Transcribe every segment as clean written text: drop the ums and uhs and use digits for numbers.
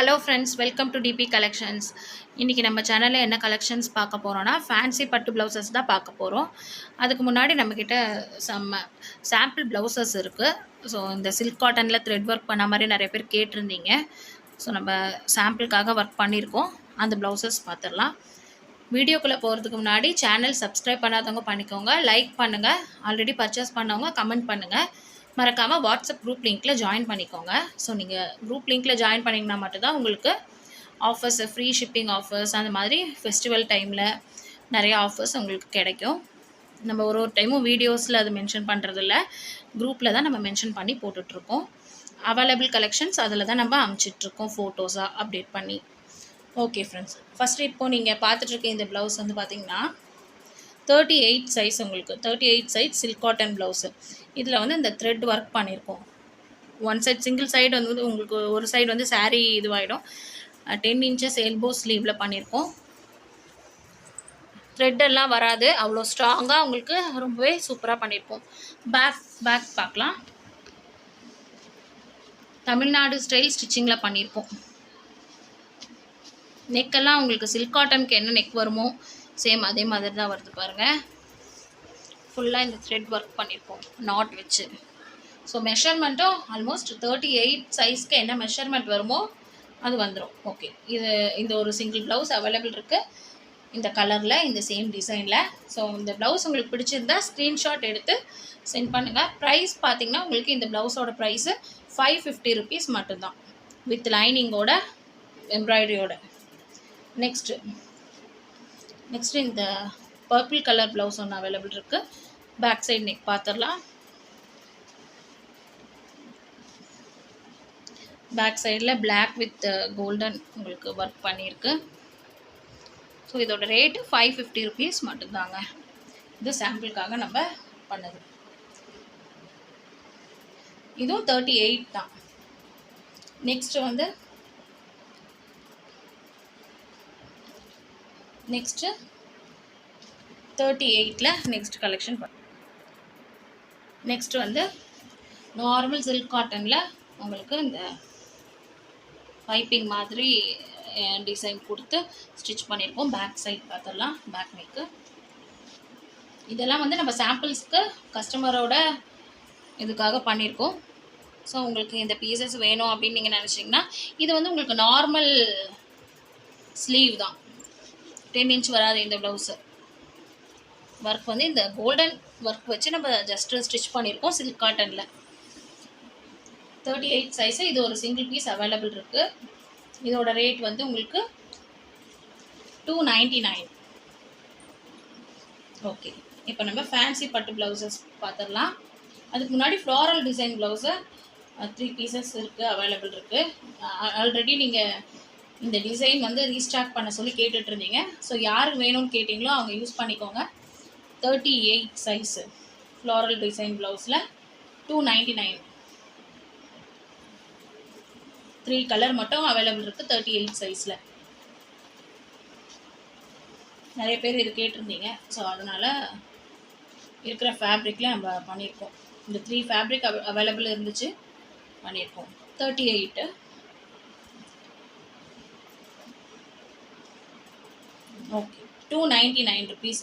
Hello friends, welcome to DP collections. இன்றைக்கி நம்ம சேனலில் என்ன கலெக்ஷன்ஸ் பார்க்க போகிறோன்னா, ஃபேன்சி பட்டு ப்ளவுசஸ் தான் பார்க்க போகிறோம். அதுக்கு முன்னாடி நம்மக்கிட்ட சாம்பிள் ப்ளவுசஸ் இருக்குது. ஸோ இந்த சில்க் காட்டனில் த்ரெட் ஒர்க் பண்ண மாதிரி நிறைய பேர் கேட்டிருந்தீங்க. ஸோ நம்ம சாம்பிளுக்காக ஒர்க் பண்ணியிருக்கோம். அந்த ப்ளவுசஸ் பார்த்துடலாம். வீடியோக்குள்ளே போகிறதுக்கு முன்னாடி சேனல் சப்ஸ்கிரைப் பண்ணாதவங்க பண்ணிக்கோங்க, லைக் பண்ணுங்கள், ஆல்ரெடி பர்ச்சேஸ் பண்ணவங்க கமெண்ட் பண்ணுங்கள், மறக்காமல் வாட்ஸ்அப் குரூப் லிங்க்கில் ஜாயின் பண்ணிக்கோங்க. ஸோ நீங்கள் குரூப் லிங்க்கில் ஜாயின் பண்ணிங்கன்னா மட்டும்தான் உங்களுக்கு ஆஃபர்ஸ், ஃப்ரீ ஷிப்பிங் ஆஃபர்ஸ், அந்த மாதிரி ஃபெஸ்டிவல் டைமில் நிறைய ஆஃபர்ஸ் உங்களுக்கு கிடைக்கும். நம்ம ஒரு டைமும் வீடியோஸில் அது மென்ஷன் பண்ணுறதில்ல, குரூப்பில் தான் நம்ம மென்ஷன் பண்ணி போட்டுட்ருக்கோம். அவைலபிள் கலெக்ஷன்ஸ் அதில் தான் நம்ம அனுப்பிச்சிட்ருக்கோம் ஃபோட்டோஸாக அப்டேட் பண்ணி. ஓகே ஃப்ரெண்ட்ஸ், ஃபஸ்ட்டு இப்போது நீங்கள் பார்த்துட்ருக்க இந்த ப்ளவுஸ் வந்து பார்த்திங்கன்னா 38 சைஸ், உங்களுக்கு 38 சைஸ் சில்க் காட்டன் ப்ளவுஸு. இதில் வந்து இந்த த்ரெட் ஒர்க் பண்ணியிருக்கோம். ஒன் சைட் சிங்கிள் சைடு வந்து உங்களுக்கு ஒரு சைடு வந்து சாரீ இதுவாகிடும். 10 இன்ச்சஸ் எல்போ ஸ்லீவில் பண்ணியிருக்கோம். த்ரெட்டெல்லாம் வராது, அவ்வளோ ஸ்ட்ராங்காக உங்களுக்கு ரொம்பவே சூப்பராக பண்ணியிருக்கோம். பேக் பார்க்கலாம். தமிழ்நாடு ஸ்டைல் ஸ்டிச்சிங்கில் பண்ணியிருக்கோம். நெக்கெல்லாம் உங்களுக்கு சில்க் காட்டனுக்கு என்ன நெக் வருமோ சேம் அதே மாதிரி தான் வருது பாருங்கள். ஃபுல்லாக இந்த த்ரெட் ஒர்க் பண்ணியிருக்கோம் நாட் வச்சு. ஸோ மெஷர்மெண்ட்டும் ஆல்மோஸ்ட் 38 சைஸ்க்கு என்ன மெஷர்மெண்ட் வருமோ அது வந்துடும். ஓகே, இந்த ஒரு சிங்கிள் ப்ளவுஸ் அவைலபிள் இருக்குது இந்த கலரில், இந்த சேம் டிசைனில். ஸோ இந்த ப்ளவுஸ் உங்களுக்கு பிடிச்சிருந்தா ஸ்க்ரீன்ஷாட் எடுத்து சென்ட் பண்ணுங்கள். ப்ரைஸ் பார்த்திங்கன்னா உங்களுக்கு இந்த ப்ளவுஸோட ப்ரைஸு 550 rupees மட்டும்தான், வித் லைனிங்கோட எம்ப்ராய்டரியோட. நெக்ஸ்ட்டு இந்த பர்பிள் கலர் ப்ளவுஸ் ஒன்று அவைலபிள் இருக்குது. பேக் சைடு நெக் பார்த்துடலாம். பேக் சைடில் பிளாக் வித் கோல்டன் உங்களுக்கு ஒர்க் பண்ணியிருக்கு. ஸோ இதோட ரேட்டு 550 rupees மட்டும்தாங்க. இது சாம்பிளுக்காக நம்ம பண்ணது. இதுவும் 38 தான். நெக்ஸ்ட்டு 38ல் நெக்ஸ்ட் கலெக்ஷன் நெக்ஸ்ட்டு வந்து நார்மல் சில்க் காட்டனில் உங்களுக்கு இந்த பைப்பிங் மாதிரி டிசைன் கொடுத்து ஸ்டிச் பண்ணியிருக்கோம். பேக் சைட் பார்த்துடலாம். பேக் நெக்கு இதெல்லாம் வந்து நம்ம சாம்பிள்ஸ்க்கு கஸ்டமரோட இதுக்காக பண்ணியிருக்கோம். ஸோ உங்களுக்கு இந்த பீசஸ் வேணும் அப்படின்னு நீங்கள் நினச்சிங்கன்னா, இது வந்து உங்களுக்கு நார்மல் ஸ்லீவ் தான், 10 inch வராது இந்த ப்ளவுஸு. ஒர்க் வந்து இந்த கோல்டன் ஒர்க் வச்சு நம்ம ஜஸ்ட்டு ஸ்டிச் பண்ணியிருக்கோம் சில்க் காட்டனில். 38 சைஸு. இது ஒரு சிங்கிள் பீஸ் அவைலபிள் இருக்குது. இதோட ரேட் வந்து உங்களுக்கு 299. ஓகே, இப்போ நம்ம ஃபேன்சி பட்டு ப்ளவுசஸ் பார்த்துடலாம். அதுக்கு முன்னாடி ஃப்ளாரல் டிசைன் ப்ளவுஸு 3 பீசஸ் இருக்குது, அவைலபிள் இருக்குது. ஆல்ரெடி நீங்கள் இந்த டிசைன் வந்து ரீஸ்டாக் பண்ண சொல்லி கேட்டுட்ருந்தீங்க. ஸோ யாருக்கு வேணும்னு கேட்டிங்களோ அவங்க யூஸ் பண்ணிக்கோங்க. 38 சைஸு ஃப்ளாரல் டிசைன் ப்ளவுஸில் 299. 3 கலர் மட்டும் அவைலபிள் இருக்குது 38 சைஸில். நிறைய பேர் இது கேட்டிருந்தீங்க. ஸோ அதனால் இருக்கிற ஃபேப்ரிக்கில் நம்ம பண்ணியிருக்கோம். இந்த 3 ஃபேப்ரிக் அவைலபிள் இருந்துச்சு, பண்ணியிருக்கோம். 38. Okay, 299 rupees.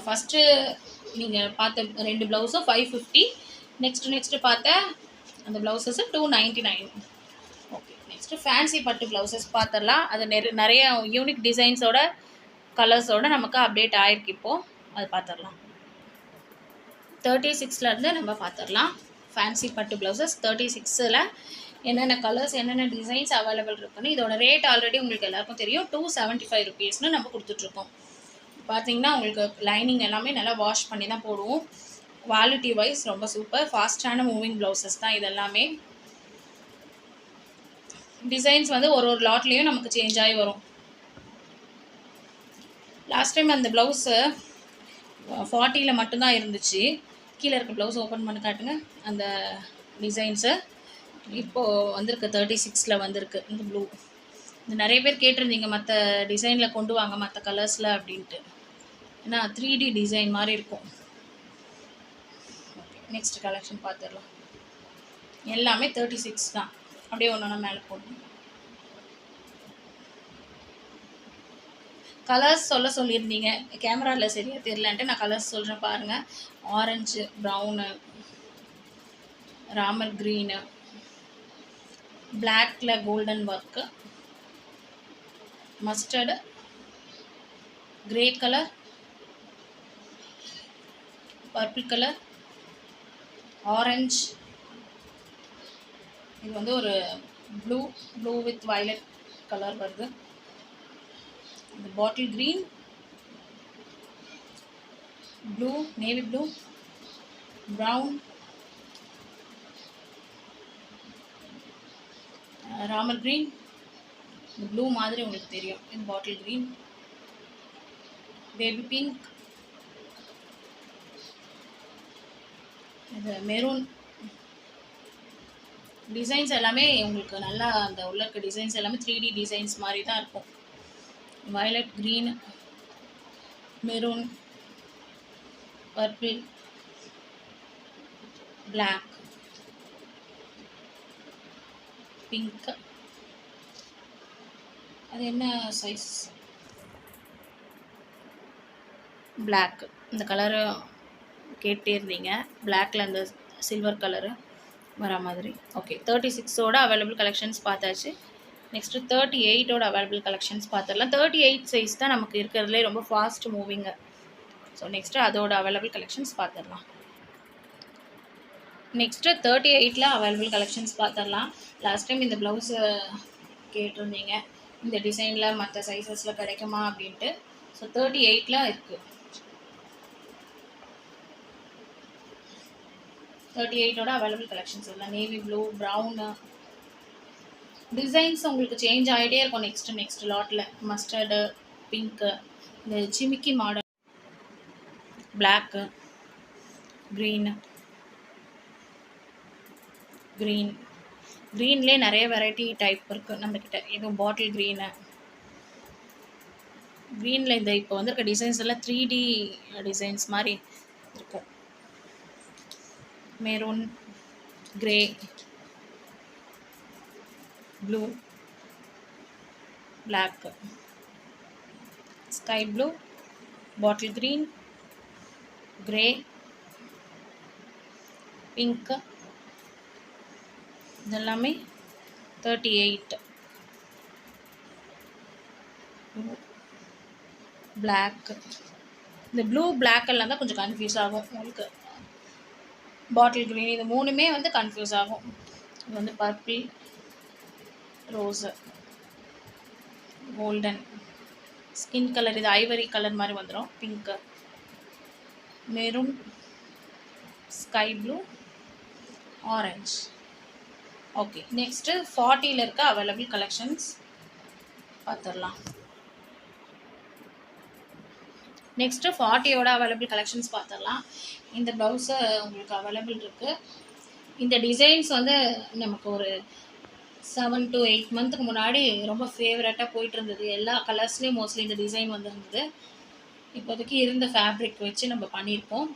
ஃபஸ்ட்டு நீங்கள் பார்த்த 2 ப்ளவுஸும் 550. நெக்ஸ்ட்டு பார்த்த அந்த ப்ளவுஸஸு 299. ஓகே, நெக்ஸ்ட்டு ஃபேன்சி பட்டு ப்ளவுசஸ் பார்த்துடலாம். அது நிறைய யூனிக் டிசைன்ஸோட கலர்ஸோடு நமக்கு அப்டேட் ஆகிருக்கு. இப்போது அது பார்த்துடலாம். 36லேருந்து நம்ம பார்த்துடலாம். ஃபேன்சி பட்டு ப்ளவுசஸ் 36ல் என்னென்ன கலர்ஸ், என்னென்ன டிசைன்ஸ் அவைலபிள் இருக்குன்னு. இதோட ரேட் ஆல்ரெடி உங்களுக்கு எல்லாருக்கும் தெரியும், 275 rupeesனு நம்ம கொடுத்துட்ருக்கோம். பார்த்தீங்கன்னா உங்களுக்கு லைனிங் எல்லாமே நல்லா வாஷ் பண்ணி தான் போடுவோம். குவாலிட்டி வைஸ் ரொம்ப சூப்பர், ஃபாஸ்ட்டான மூவிங் ப்ளவுசஸ் தான் இதெல்லாமே. டிசைன்ஸ் வந்து ஒரு லாட்லேயும் நமக்கு சேஞ்ச் ஆகி வரும். லாஸ்ட் டைம் அந்த ப்ளவுஸு 40ல் மட்டும்தான் இருந்துச்சு. கீழே இருக்க ப்ளவுஸ் ஓப்பன் பண்ணி காட்டுங்க. அந்த டிசைன்ஸு இப்போது வந்திருக்கு 36ல் வந்திருக்கு. இந்த ப்ளூ இது நிறைய பேர் கேட்டிருந்தீங்க, மற்ற டிசைனில் கொண்டு வாங்க மற்ற கலர்ஸில் அப்படின்ட்டு. ஏன்னா 3D டிசைன் மாதிரி இருக்கும். ஓகே, நெக்ஸ்ட் கலெக்ஷன் பார்த்துடலாம். எல்லாமே 36 தான். அப்படியே ஒன்று ஒன்றா மேலே போடணும். கலர்ஸ் சொல்லியிருந்தீங்க. கேமராவில் சரியாக தெரியலன்ட்டு நான் கலர்ஸ் சொல்கிறேன் பாருங்கள். ஆரஞ்சு, ப்ரௌனு, ராமர் க்ரீனு, பிளாக்ல golden work, mustard, grey colour, purple colour, orange, இது வந்து ஒரு ப்ளூ வித் வயலட் கலர் வருது. இந்த bottle green, blue, navy blue, brown, Ramar green, இந்த ப்ளூ மாதிரி உங்களுக்கு தெரியும். இந்த பாட்டில் க்ரீன், பேபி பிங்க், இது மெரூன். டிசைன்ஸ் எல்லாமே உங்களுக்கு நல்லா அந்த உள்ள இருக்க டிசைன்ஸ் எல்லாமே 3D டிசைன்ஸ் மாதிரி தான் இருக்கும். Violet, green, maroon, purple, black, pink. அது என்ன சைஸ்? பிளாக். இந்த கலரு கேட்டே இருந்தீங்க. பிளாக்ல அந்த சில்வர் கலரு வர மாதிரி. ஓகே, 36ஓட அவைலபிள் கலெக்ஷன்ஸ் பார்த்தாச்சு. நெக்ஸ்ட்டு 38ஓட அவைலபிள் கலெக்ஷன்ஸ் பார்த்துடலாம். 38 சைஸ் தான் நமக்கு இருக்கிறதுலே ரொம்ப ஃபாஸ்ட் மூவிங்கு. ஸோ நெக்ஸ்ட்டு அதோட அவைலபிள் கலெக்ஷன்ஸ் பார்த்துடலாம். நெக்ஸ்ட்டு 38ல் அவைலபிள் கலெக்ஷன்ஸ் பார்த்துடலாம். லாஸ்ட் டைம் இந்த ப்ளவுஸு கேட்டிருந்தீங்க, இந்த டிசைனில் மற்ற சைஸஸில் கிடைக்குமா அப்படின்ட்டு. ஸோ 38ல் இருக்குது. 38ஓட அவைலபிள் கலெக்ஷன்ஸ் இல்லை. நேவி ப்ளூ, ப்ரௌனு, டிசைன்ஸ் உங்களுக்கு சேஞ்ச் ஆகிட்டே இருக்கும். நெக்ஸ்ட் லாட்டில் மஸ்டர்டு, பிங்க்கு, இந்த ஜிமிக்கி மாடல், பிளாக்கு, க்ரீன்லேயே நிறைய வெரைட்டி டைப் இருக்குது நம்மக்கிட்ட. இதுவும் பாட்டில் க்ரீனில் இந்த இப்போ வந்துருக்க டிசைன்ஸ் எல்லாம் 3D டிசைன்ஸ் மாதிரி இருக்கும். Maroon, grey, blue, black, sky blue, bottle green, grey, pink. இதெல்லாமே 38. பிளாக். இந்த ப்ளூ பிளாக் எல்லாம் தான் கொஞ்சம் கன்ஃபியூஸ் ஆகும் உங்களுக்கு. பாட்டில் க்ரீன், இது மூணுமே வந்து கன்ஃபியூஸ் ஆகும். இது வந்து purple, rose, golden, skin colour, இது ஐவரி கலர் மாதிரி வந்துடும். Pink, maroon, sky blue, orange. Okay, next 40ல் இருக்க அவைலபிள் கலெக்ஷன்ஸ் பார்த்துடலாம். நெக்ஸ்ட்டு 40ஓட அவைலபிள் கலெக்ஷன்ஸ் பார்த்துடலாம். இந்த ப்ளவுஸு உங்களுக்கு அவைலபிள் இருக்குது. இந்த டிசைன்ஸ் வந்து நமக்கு ஒரு 7 to 8 மந்த்துக்கு முன்னாடி ரொம்ப ஃபேவரட்டாக போயிட்டு இருந்தது. எல்லா கலர்ஸ்லேயும் மோஸ்ட்லி இந்த டிசைன் வந்துருந்தது. இப்போதைக்கு இருந்த ஃபேப்ரிக் வச்சு நம்ம பண்ணியிருக்கோம்.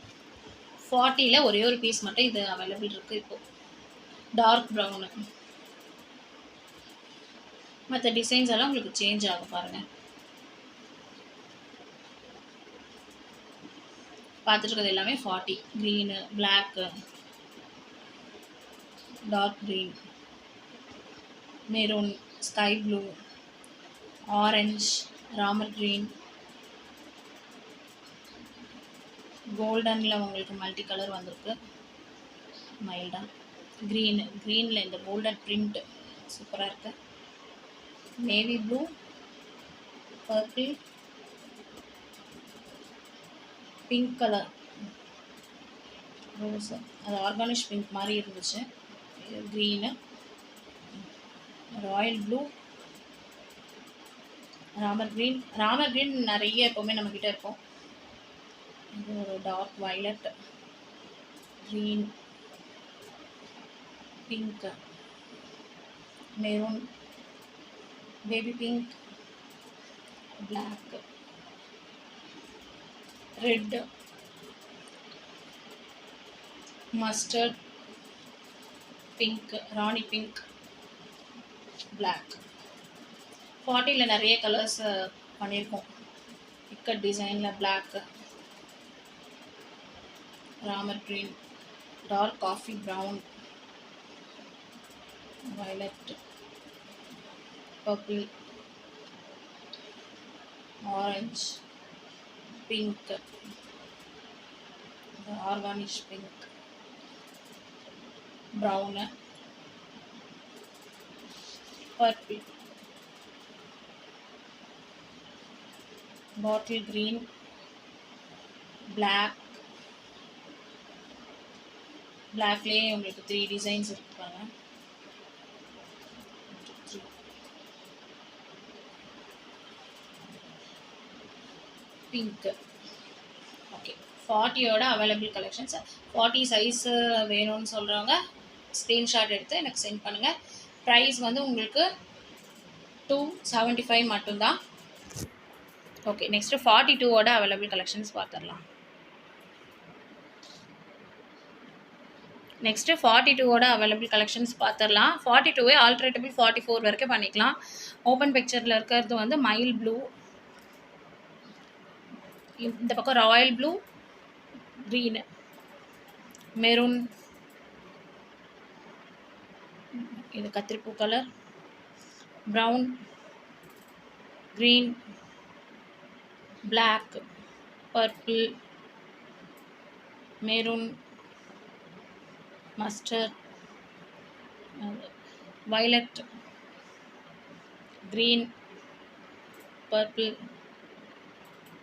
40ல் ஒரே ஒரு பீஸ் மட்டும் இது அவைலபிள் இருக்குது. இப்போது டார்க் ப்ரௌனு. மற்ற டிசைன்ஸ் எல்லாம் உங்களுக்கு சேஞ்ச் ஆகும் பாருங்கள். பார்த்துட்டு இருக்கிறது எல்லாமே 40. Green, black, dark green, maroon, sky blue, orange, Ramar green, கோல்டனில் உங்களுக்கு மல்டி கலர் வந்திருக்கு மைல்டாக. க்ரீனில் இந்த கோல்டன் பிரிண்ட் சூப்பராக இருக்குது. Navy blue, purple, pink colour, rose, அது ஆர்கானிஷ் பிங்க் மாதிரி இருந்துச்சு. Green, royal blue, Ramar green நிறைய எப்போவுமே நம்மக்கிட்ட இருக்கும். இது ஒரு dark violet, green, pink, maroon, baby pink, black, red, mustard, pink, rani pink, black. 40ல் நிறைய கலர்ஸ் பண்ணியிருக்கோம். இக்கட் டிசைனில் black, Ramar green, dark coffee brown, violet, purple, orange, pink, ஆர்கானிஷ் pink, brown, purple, bottle green, black, பிளாக்லேயே உங்களுக்கு 3 டிசைன்ஸ் இருப்பாங்க. Pink. Okay, 40யோட available collections. 40 size வேணும்னு சொல்கிறவங்க ஸ்க்ரீன்ஷாட் எடுத்து எனக்கு சென்ட் பண்ணுங்கள். ப்ரைஸ் வந்து உங்களுக்கு 275 மட்டும்தான். ஓகே, நெக்ஸ்ட்டு 42வோட அவைலபிள் கலெக்ஷன்ஸ் பார்த்துடலாம். நெக்ஸ்ட்டு 42வோட அவைலபிள் கலெக்ஷன்ஸ் பார்த்துடலாம். 42வே ஆல்ட்ரேட்டபிள் 44 வரைக்கும் பண்ணிக்கலாம். ஓப்பன் பிக்சரில் இருக்கிறது வந்து மைல் ப்ளூ, இந்த பக்கம் ராயல் ப்ளூ, க்ரீனு, மெரூன், இது கத்திரிப்பூ colour, brown, green, black, purple, maroon, mustard, violet, green, purple,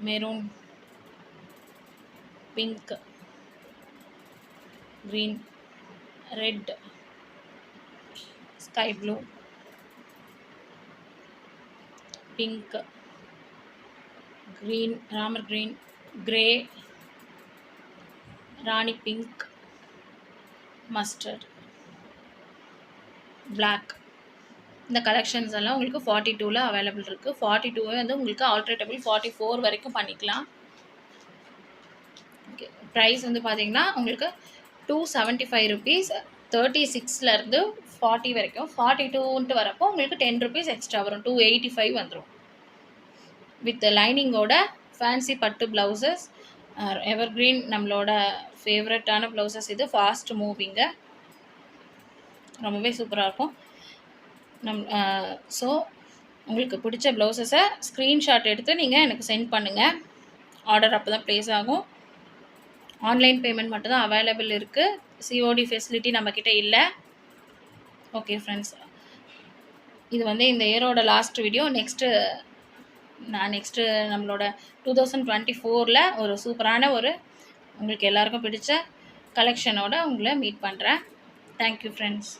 maroon, pink, green, red, sky blue, pink, green, Ramar green, grey, rani pink, mustard, black. இந்த கலெக்ஷன்ஸ் எல்லாம் உங்களுக்கு 42ல் அவைலபிள் இருக்குது. 42வே வந்து உங்களுக்கு ஆல்ட்ரேட்டபிள் 44 வரைக்கும் பண்ணிக்கலாம். ஓகே, ப்ரைஸ் வந்து பார்த்தீங்கன்னா உங்களுக்கு 275 ருபீஸ். 36லேருந்து 40 வரைக்கும். 42ன்ட்டு வரப்போ உங்களுக்கு 10 ருபீஸ் எக்ஸ்ட்ரா வரும். 285 வந்துடும். வித் லைனிங்கோட ஃபேன்சி பட்டு ப்ளவுசஸ், எவர்க்ரீன் நம்மளோட ஃபேவரட்டான ப்ளவுசஸ். இது ஃபாஸ்ட் மூவிங்கு, ரொம்பவே சூப்பராக இருக்கும். ஸோ உங்களுக்கு பிடிச்ச ப்ளவுசஸை ஸ்க்ரீன்ஷாட் எடுத்து நீங்கள் எனக்கு சென்ட் பண்ணுங்கள். ஆர்டர் அப்போ தான் ப்ளேஸ் ஆகும். ஆன்லைன் பேமெண்ட் மட்டும் தான் அவைலபிள் இருக்குது. சிஓடி ஃபெசிலிட்டி நம்மக்கிட்ட இல்லை. ஓகே ஃப்ரெண்ட்ஸ், இது வந்து இந்த இயரோட லாஸ்ட் வீடியோ. நெக்ஸ்ட்டு நம்மளோட 2024ல் ஒரு சூப்பரான உங்களுக்கு எல்லாருக்கும் பிடிச்ச கலெக்ஷனோட உங்களை மீட் பண்ணுறேன். Thank you friends.